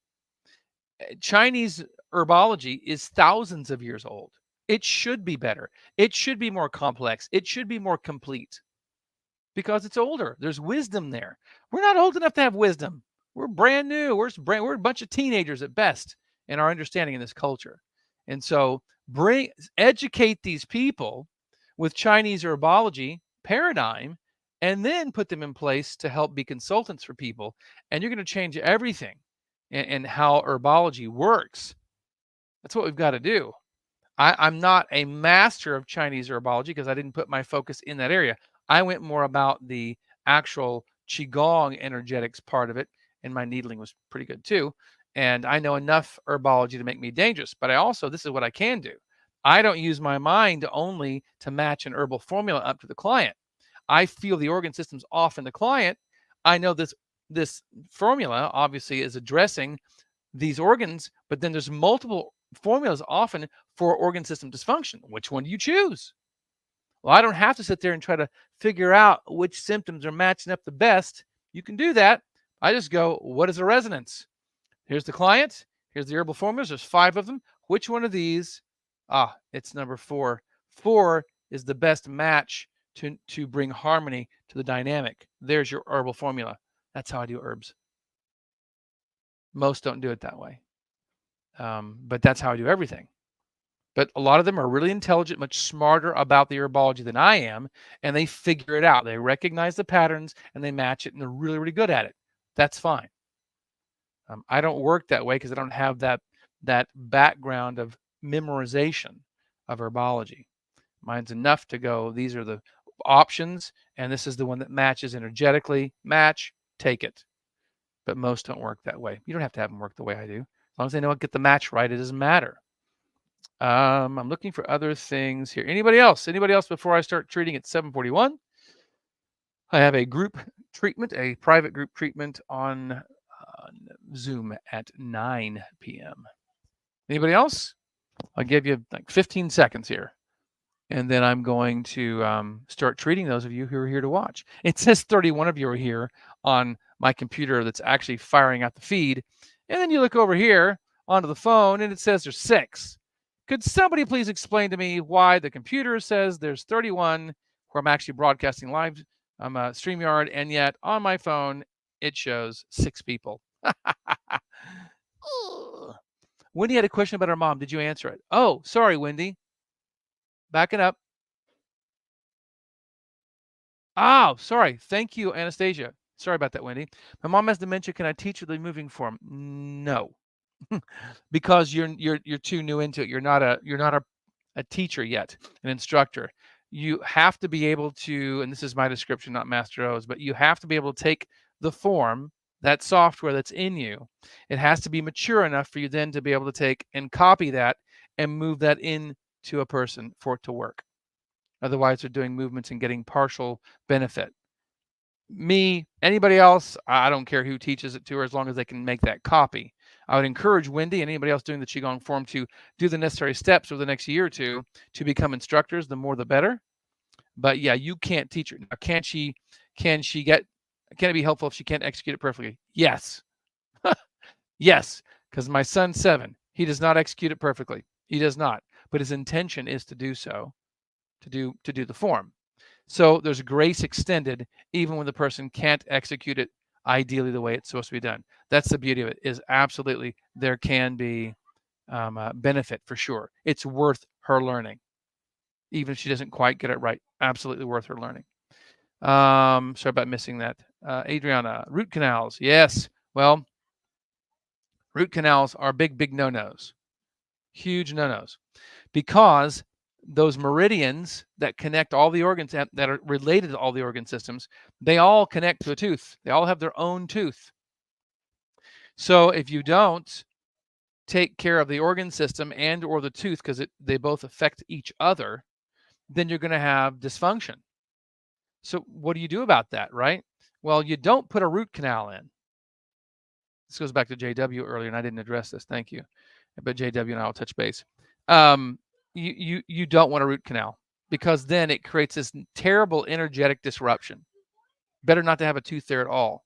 Chinese herbology is thousands of years old. It should be better. It should be more complex. It should be more complete because it's older. There's wisdom there. We're not old enough to have wisdom. We're brand new. We're a bunch of teenagers at best in our understanding in this culture. And so educate these people with Chinese herbology paradigm and then put them in place to help be consultants for people. And you're going to change everything in how herbology works. That's what we've got to do. I'm not a master of Chinese herbology because I didn't put my focus in that area. I went more about the actual Qigong energetics part of it, and my needling was pretty good too. and I know enough herbology to make me dangerous. But I also, this is what I can do. I don't use my mind only to match an herbal formula up to the client. I feel the organ systems off in the client. I know this formula obviously is addressing these organs, but then there's multiple formulas often for organ system dysfunction. Which one do you choose? Well, I don't have to sit there and try to figure out which symptoms are matching up the best. You can do that. I just go, what is the resonance? Here's the client. Here's the herbal formulas. There's 5 of them. Which one of these? It's number 4. 4 is the best match to bring harmony to the dynamic. There's your herbal formula. That's how I do herbs. Most don't do it that way. But that's how I do everything. But a lot of them are really intelligent, much smarter about the herbology than I am, and they figure it out. They recognize the patterns and they match it, and they're really, really good at it. That's fine. I don't work that way because I don't have that background of memorization of herbology. Mine's enough to go, these are the options, and this is the one that matches energetically. Match, take it. But most don't work that way. You don't have to have them work the way I do. As long as they know how to get the match right, it doesn't matter. I'm looking for other things here. Anybody else? Anybody else before I start treating at 7:41? I have a group treatment, a private group treatment on Zoom at 9 p.m. Anybody else? I'll give you like 15 seconds here. And then I'm going to start treating those of you who are here to watch. It says 31 of you are here on my computer that's actually firing out the feed. And then you look over here onto the phone and it says there's 6. Could somebody please explain to me why the computer says there's 31 where I'm actually broadcasting live? I'm a StreamYard, and yet on my phone it shows 6 people. Wendy had a question about her mom. Did you answer it? Oh, sorry, Wendy. Backing up. Oh, sorry. Thank you, Anastasia. Sorry about that, Wendy. My mom has dementia. Can I teach her the moving form? No. Because you're too new into it. You're not a teacher yet, an instructor. You have to be able to, and this is my description, not Master O's, but you have to be able to take the form, that software that's in you. It has to be mature enough for you then to be able to take and copy that and move that into a person for it to work. Otherwise, they're doing movements and getting partial benefit. Me, anybody else, I don't care who teaches it to her as long as they can make that copy. I would encourage Wendy and anybody else doing the Qigong form to do the necessary steps over the next year or two to become instructors. The more, the better. But yeah, you can't teach her. Now, can it be helpful if she can't execute it perfectly? Yes. Yes, because my son's 7. He does not execute it perfectly. He does not. But his intention is to do so, to do the form. So there's grace extended even when the person can't execute it ideally the way it's supposed to be done. That's the beauty of it, is absolutely there can be benefit for sure. It's worth her learning. Even if she doesn't quite get it right, absolutely worth her learning. Sorry about missing that. Adriana, root canals. Yes. Well, root canals are big no-nos. Huge no-nos. Because those meridians that connect all the organs that are related to all the organ systems, they all connect to a tooth. They all have their own tooth. So if you don't take care of the organ system and or the tooth, because they both affect each other, then you're going to have dysfunction. So what do you do about that, right? Well, you don't put a root canal in. This goes back to JW earlier, and I didn't address this. Thank you. But JW and I will touch base. You don't want a root canal, because then it creates this terrible energetic disruption. Better not to have a tooth there at all.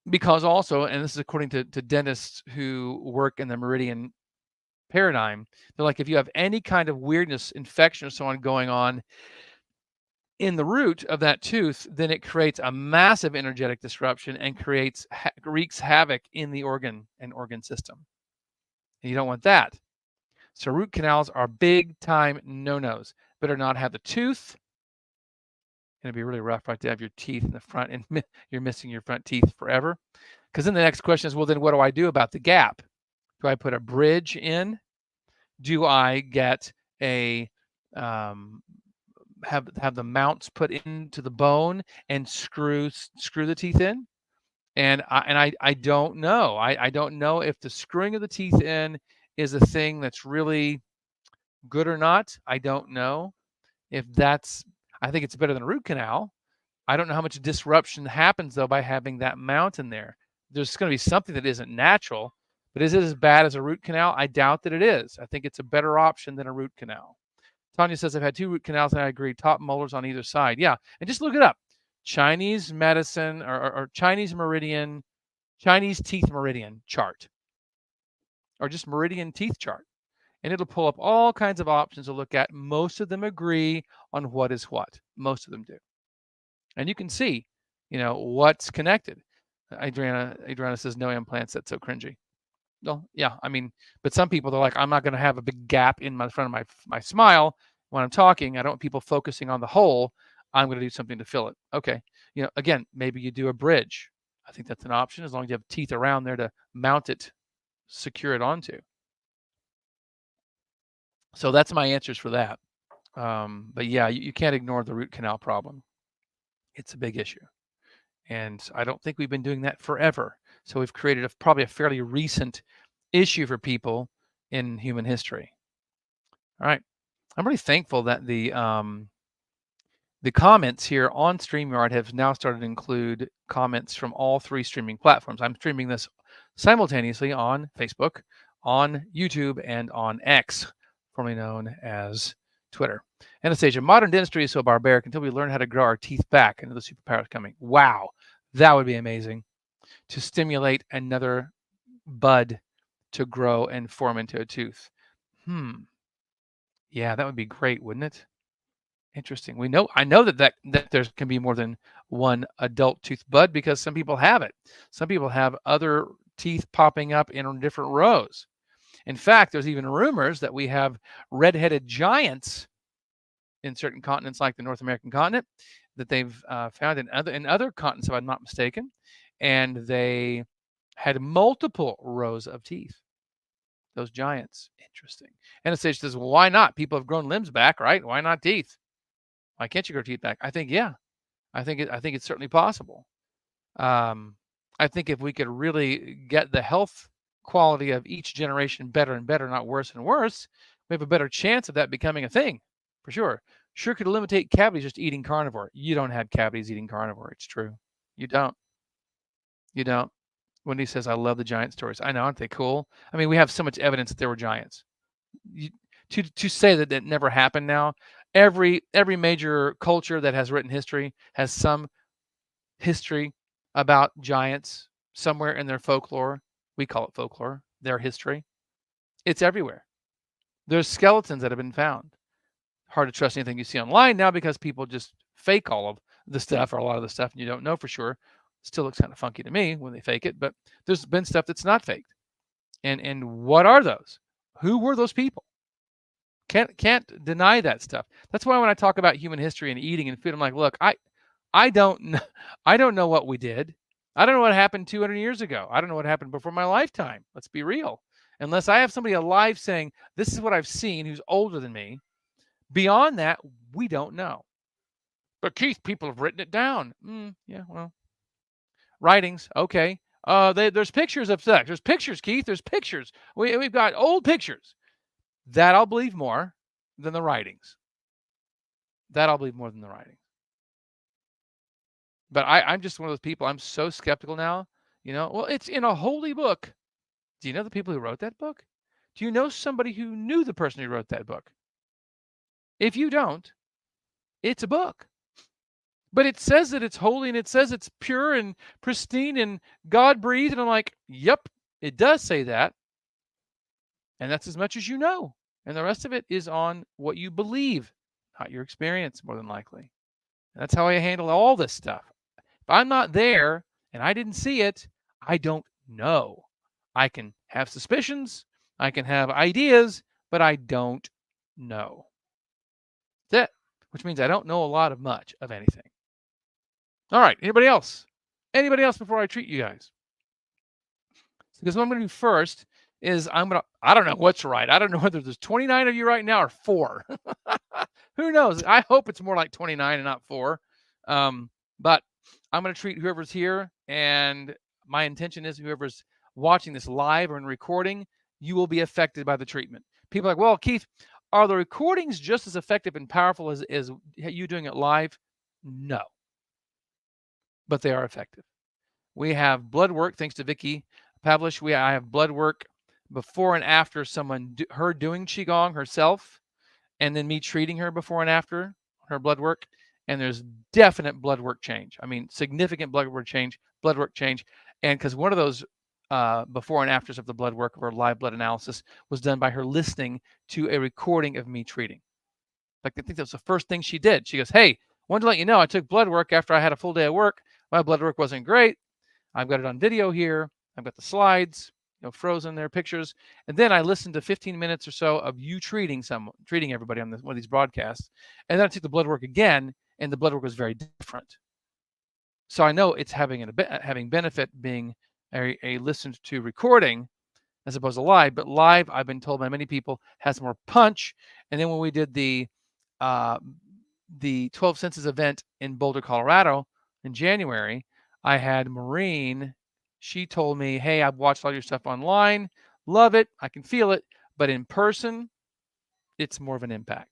Because also, and this is according to dentists who work in the meridian paradigm, they're like, if you have any kind of weirdness, infection or so on going on in the root of that tooth, then it creates a massive energetic disruption and wreaks havoc in the organ and organ system. And you don't want that. So root canals are big time no-nos. Better not have the tooth. It'd be really rough right to have your teeth in the front and you're missing your front teeth forever. Because then the next question is, well, then what do I do about the gap? Do I put a bridge in? Do I get a have the mounts put into the bone and screw the teeth in? And I don't know. I don't know if the screwing of the teeth in is a thing that's really good or not. I don't know if that's. I think it's better than a root canal. I don't know how much disruption happens though by having that mountain there. There's going to be something that isn't natural, but is it as bad as a root canal? I doubt that it is. I think it's a better option than a root canal. Tanya says, I've had 2 root canals and I agree. Top molars on either side. Yeah. And just look it up. Chinese medicine or Chinese meridian, Chinese teeth meridian chart, or just meridian teeth chart. And it'll pull up all kinds of options to look at. Most of them agree on what is what. Most of them do. And you can see, what's connected. Adriana says, no implants. That's so cringy. Well, yeah, I mean, but some people, they're like, I'm not going to have a big gap in my front of my smile when I'm talking. I don't want people focusing on the hole. I'm going to do something to fill it. Okay. Again, maybe you do a bridge. I think that's an option as long as you have teeth around there to mount it, secure it onto. So that's my answers for that. But yeah, you can't ignore the root canal problem. It's a big issue. And I don't think we've been doing that forever. So we've created probably a fairly recent issue for people in human history. All right. I'm really thankful that the comments here on StreamYard have now started to include comments from all 3 streaming platforms. I'm streaming this simultaneously on Facebook, on YouTube, and on X, formerly known as Twitter. Anastasia, modern dentistry is so barbaric until we learn how to grow our teeth back. Another superpower coming. Wow, that would be amazing, to stimulate another bud to grow and form into a tooth. Yeah, that would be great, wouldn't it? Interesting. I know that there can be more than one adult tooth bud because some people have it. Some people have other teeth popping up in different rows. In fact, there's even rumors that we have red-headed giants in certain continents, like the North American continent, that they've found in other continents, if I'm not mistaken, and they had multiple rows of teeth. Those giants. Interesting. And it says, well, why not? People have grown limbs back, right? Why not teeth? Why can't you grow teeth back? I think, yeah. I think it's certainly possible. I think if we could really get the health quality of each generation better and better, not worse and worse, we have a better chance of that becoming a thing, for sure. Sure could eliminate cavities just eating carnivore. You don't have cavities eating carnivore. It's true. You don't. You don't. Wendy says, I love the giant stories. I know, aren't they cool? I mean, we have so much evidence that there were giants. To say that it never happened now, every major culture that has written history has some history about giants somewhere in their folklore. We call it folklore, their history. It's everywhere. There's skeletons that have been found. Hard to trust anything you see online now because people just fake all of the stuff, or a lot of the stuff, and you don't know for sure. Still looks kind of funky to me when they fake it, but there's been stuff that's not faked. And what are those? Who were those people? Can't deny that stuff. That's why when I talk about human history and eating and food, I'm like, look, I don't know what we did. I don't know what happened 200 years ago. I don't know what happened before my lifetime. Let's be real. Unless I have somebody alive saying, this is what I've seen, who's older than me. Beyond that, we don't know. But Keith, people have written it down. Yeah, well. Writings, okay. There's pictures of sex. There's pictures, Keith. There's pictures. We've got old pictures. That I'll believe more than the writings. That I'll believe more than the writings. But I'm just one of those people. I'm so skeptical now. Well, it's in a holy book. Do you know the people who wrote that book? Do you know somebody who knew the person who wrote that book? If you don't, it's a book. But it says that it's holy and it says it's pure and pristine and God breathed. And I'm like, yep, it does say that. And that's as much as you know. And the rest of it is on what you believe, not your experience, more than likely. And that's how I handle all this stuff. If I'm not there and I didn't see it, I don't know. I can have suspicions, I can have ideas, but I don't know. That's it, which means I don't know a lot of much of anything. All right, anybody else? Anybody else before I treat you guys? Because what I'm going to do first is I don't know what's right. I don't know whether there's 29 of you right now or 4. Who knows? I hope it's more like 29 and not 4. But I'm going to treat whoever's here, and my intention is whoever's watching this live or in recording, you will be affected by the treatment. People are like, well, Keith, are the recordings just as effective and powerful as you doing it live? No, but they are effective. We have blood work, thanks to Vicky Pavlish. I have blood work before and after her doing Qigong herself, and then me treating her before and after her blood work. And there's definite blood work change. I mean, significant blood work change. And because one of those before and afters of the blood work of her live blood analysis was done by her listening to a recording of me treating. Like, I think that was the first thing she did. She goes, hey, wanted to let you know I took blood work after I had a full day of work. My blood work wasn't great. I've got it on video here. I've got the slides, frozen there, pictures. And then I listened to 15 minutes or so of you treating everybody on one of these broadcasts. And then I took the blood work again, and the blood work was very different. So I know it's having benefit being a listened to recording as opposed to live. But live, I've been told by many people, has more punch. And then when we did the 12 Senses event in Boulder, Colorado in January, I had Maureen. She told me, hey, I've watched all your stuff online. Love it. I can feel it. But in person, it's more of an impact.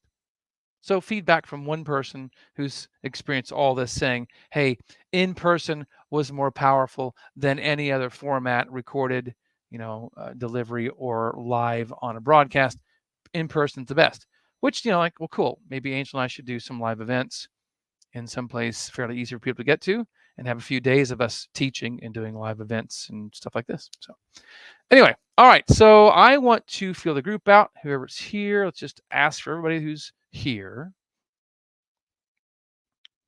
So feedback from one person who's experienced all this saying, hey, in person was more powerful than any other format, recorded, delivery or live on a broadcast. In person's the best. Which, well, cool. Maybe Angel and I should do some live events in some place fairly easy for people to get to, and have a few days of us teaching and doing live events and stuff like this. So anyway, all right. So I want to feel the group out. Whoever's here, let's just ask for everybody who's here.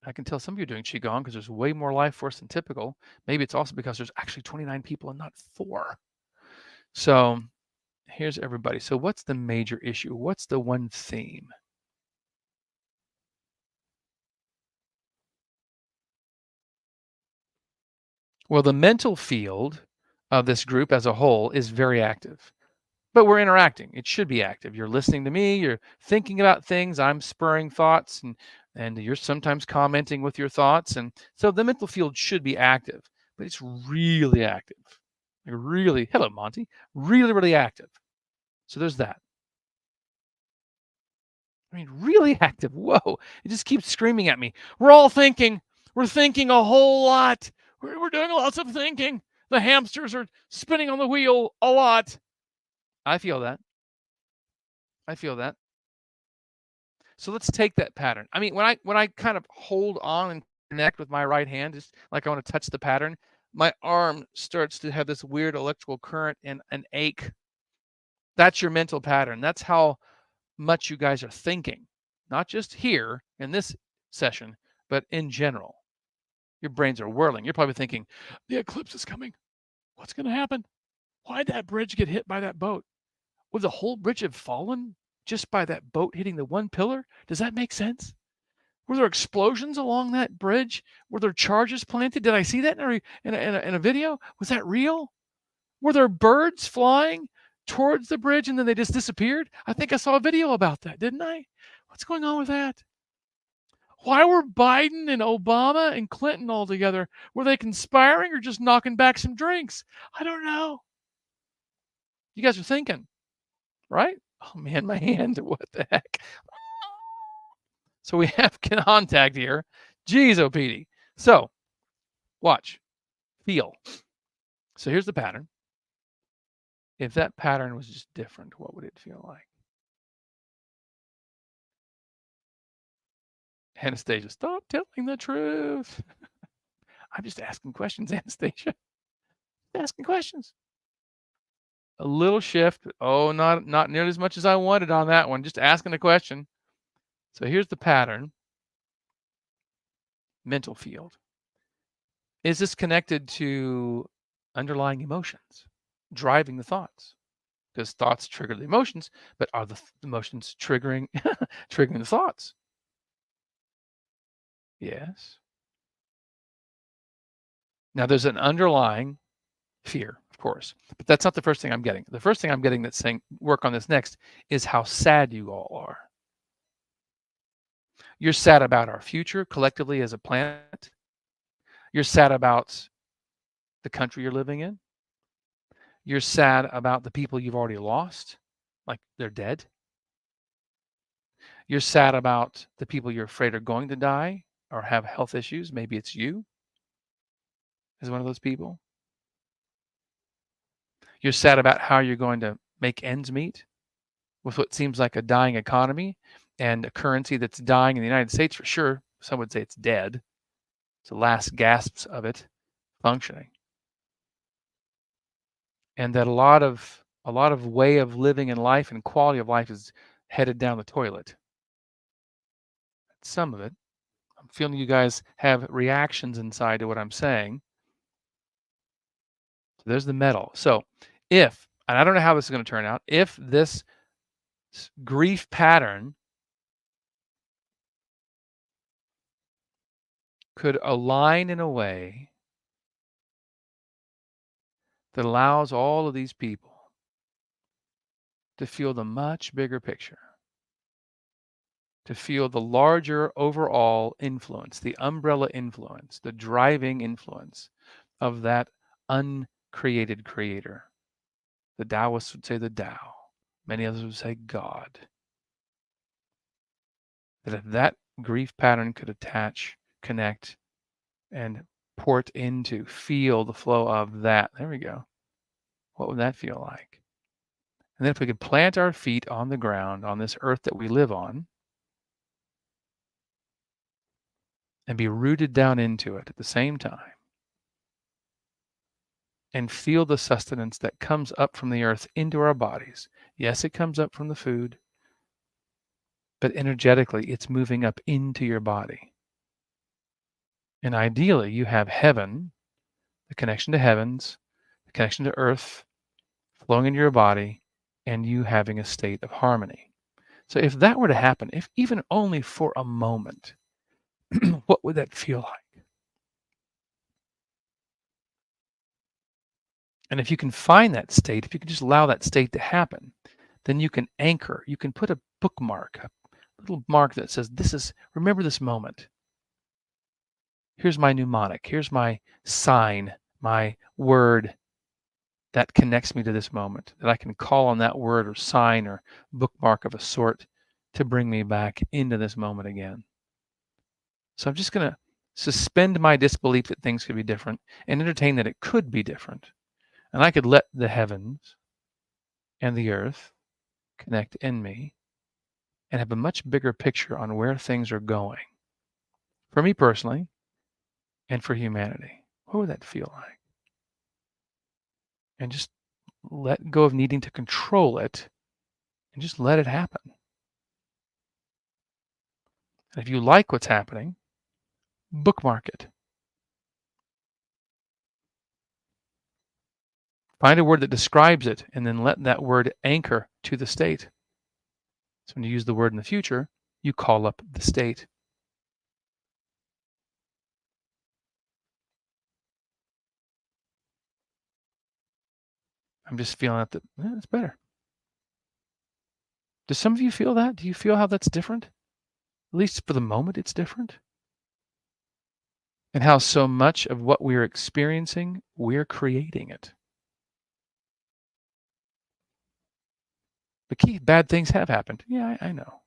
I can tell some of you are doing Qigong because there's way more life force than typical. Maybe it's also because there's actually 29 people and not 4. So here's everybody. So what's the major issue? What's the one theme? Well, the mental field of this group as a whole is very active, but we're interacting. It should be active. You're listening to me, you're thinking about things, I'm spurring thoughts, and you're sometimes commenting with your thoughts. And so the mental field should be active, but it's really active. Really, hello, Monty, really, really active. So there's that. I mean, really active. Whoa, it just keeps screaming at me. We're thinking a whole lot. We're doing lots of thinking. The hamsters are spinning on the wheel a lot. I feel that. So let's take that pattern. I mean, when I kind of hold on and connect with my right hand, just like I want to touch the pattern, my arm starts to have this weird electrical current and an ache. That's your mental pattern. That's how much you guys are thinking, not just here in this session, but in general. Your brains are whirling. You're probably thinking, the eclipse is coming. What's going to happen? Why'd that bridge get hit by that boat? Would the whole bridge have fallen just by that boat hitting the one pillar? Does that make sense? Were there explosions along that bridge? Were there charges planted? Did I see that in a video? Was that real? Were there birds flying towards the bridge and then they just disappeared? I think I saw a video about that, didn't I? What's going on with that? Why were Biden and Obama and Clinton all together? Were they conspiring or just knocking back some drinks? I don't know. You guys are thinking, right? Oh man, my hand, what the heck? So we have contact here. Jeez, oh Petey. So watch, feel. So here's the pattern. If that pattern was just different, what would it feel like? Anastasia, stop telling the truth. I'm just asking questions, Anastasia. Asking questions. A little shift. Oh, not nearly as much as I wanted on that one. Just asking a question. So here's the pattern. Mental field. Is this connected to underlying emotions, driving the thoughts? Because thoughts trigger the emotions, but are the emotions triggering the thoughts? Yes. Now there's an underlying fear, of course, but that's not the first thing I'm getting. The first thing I'm getting that's saying work on this next is how sad you all are. You're sad about our future collectively as a planet. You're sad about the country you're living in. You're sad about the people you've already lost, like they're dead. You're sad about the people you're afraid are going to die or have health issues. Maybe it's you as one of those people. You're sad about how you're going to make ends meet with what seems like a dying economy and a currency that's dying in the United States for sure. Some would say it's dead. It's the last gasps of it functioning. And that a lot of way of living in life and quality of life is headed down the toilet. Some of it. I'm feeling you guys have reactions inside to what I'm saying. So there's the metal. So if, and I don't know how this is going to turn out, if this grief pattern could align in a way that allows all of these people to feel the much bigger picture, to feel the larger overall influence, the umbrella influence, the driving influence of that uncreated creator. The Taoists would say the Tao. Many others would say God. That if that grief pattern could attach, connect, and port into, feel the flow of that, there we go. What would that feel like? And then if we could plant our feet on the ground, on this earth that we live on, and be rooted down into it at the same time, and feel the sustenance that comes up from the earth into our bodies. Yes, it comes up from the food, but energetically, it's moving up into your body. And ideally, you have heaven, the connection to heavens, the connection to earth, flowing into your body, and you having a state of harmony. So if that were to happen, if even only for a moment, what would that feel like? And if you can find that state, if you can just allow that state to happen, then you can anchor, you can put a bookmark, a little mark that says, remember this moment. Here's my mnemonic. Here's my sign, my word that connects me to this moment, that I can call on that word or sign or bookmark of a sort to bring me back into this moment again. So I'm just going to suspend my disbelief that things could be different and entertain that it could be different. And I could let the heavens and the earth connect in me and have a much bigger picture on where things are going for me personally and for humanity. What would that feel like? And just let go of needing to control it and just let it happen. And if you like what's happening, bookmark it. Find a word that describes it and then let that word anchor to the state. So when you use the word in the future, you call up the state. I'm just feeling that it's better. Do some of you feel that? Do you feel how that's different? At least for the moment, it's different. And how so much of what we're experiencing, we're creating it. But Keith, bad things have happened. Yeah, I know.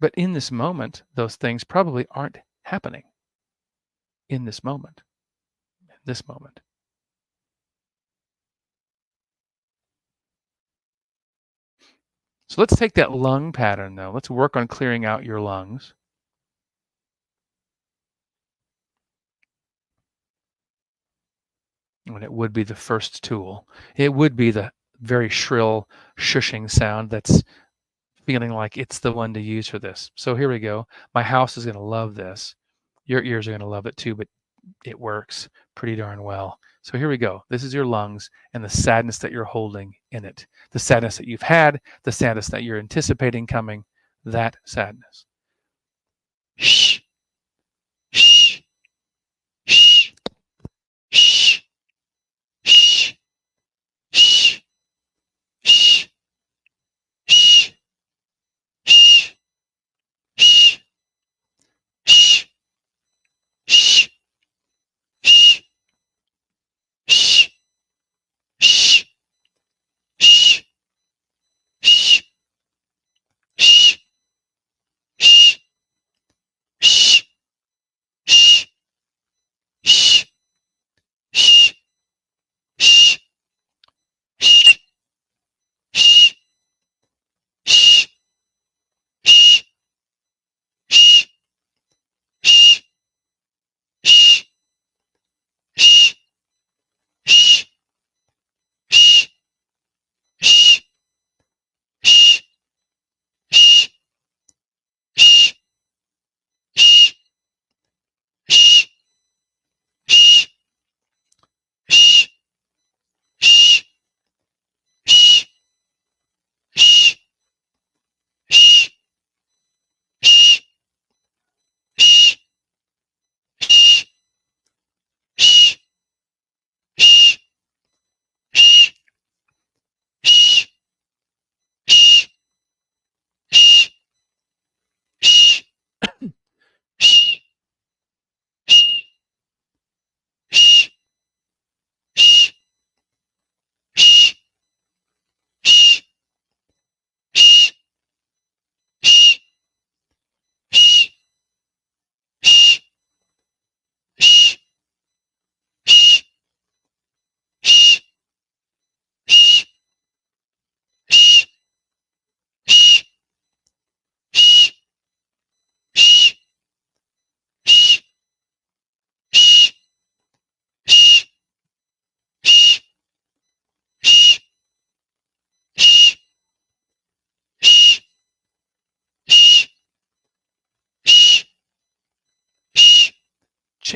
But in this moment, those things probably aren't happening. In this moment. In this moment. So let's take that lung pattern, though. Let's work on clearing out your lungs. And it would be the first tool. It would be the very shrill shushing sound that's feeling like it's the one to use for this. So here we go. My house is going to love this. Your ears are going to love it too, but it works pretty darn well. So here we go. This is your lungs and the sadness that you're holding in it. The sadness that you've had, the sadness that you're anticipating coming, that sadness. Shh, shh, shh, shh, shh, shh, shh, shh, shh, shh, shh, shh, shh.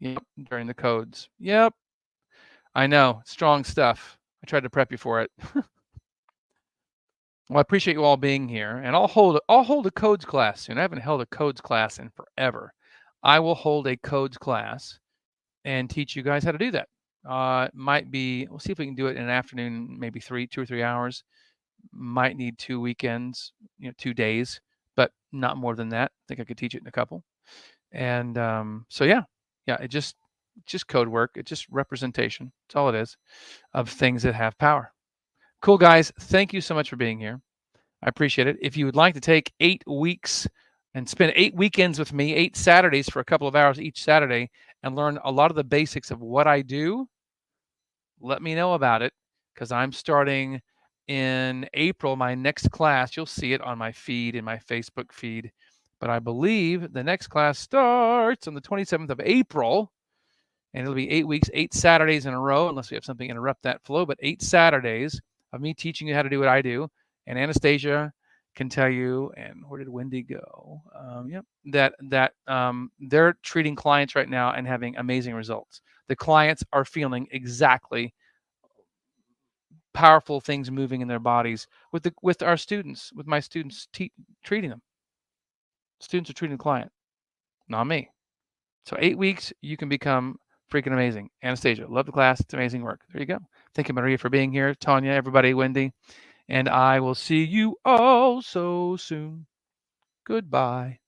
Yep, during the codes. Yep, I know. Strong stuff. I tried to prep you for it. Well, I appreciate you all being here, and I'll hold a codes class soon. I haven't held a codes class in forever. I will hold a codes class and teach you guys how to do that. It might be we'll see if we can do it in an afternoon, maybe 2 or 3 hours. Might need 2 weekends, 2 days, but not more than that. I think I could teach it in a couple. And so yeah, just code work. It's just representation. That's all it is of things that have power. Cool guys, thank you so much for being here. I appreciate it. If you would like to take 8 weeks and spend 8 weekends with me, 8 Saturdays for a couple of hours each Saturday, and learn a lot of the basics of what I do, let me know about it because I'm starting in April my next class. You'll see it on my feed, in my Facebook feed. But I believe the next class starts on the 27th of April, and it'll be 8 weeks, 8 Saturdays in a row, unless we have something interrupt that flow, but 8 Saturdays of me teaching you how to do what I do. And Anastasia can tell you, and where did Wendy go? Yep, that they're treating clients right now and having amazing results. The clients are feeling exactly powerful things moving in their bodies with our students, with my students treating them. Students are treating the client, not me. So 8 weeks, you can become freaking amazing. Anastasia, love the class. It's amazing work. There you go. Thank you, Maria, for being here. Tanya, everybody, Wendy, and I will see you all so soon. Goodbye.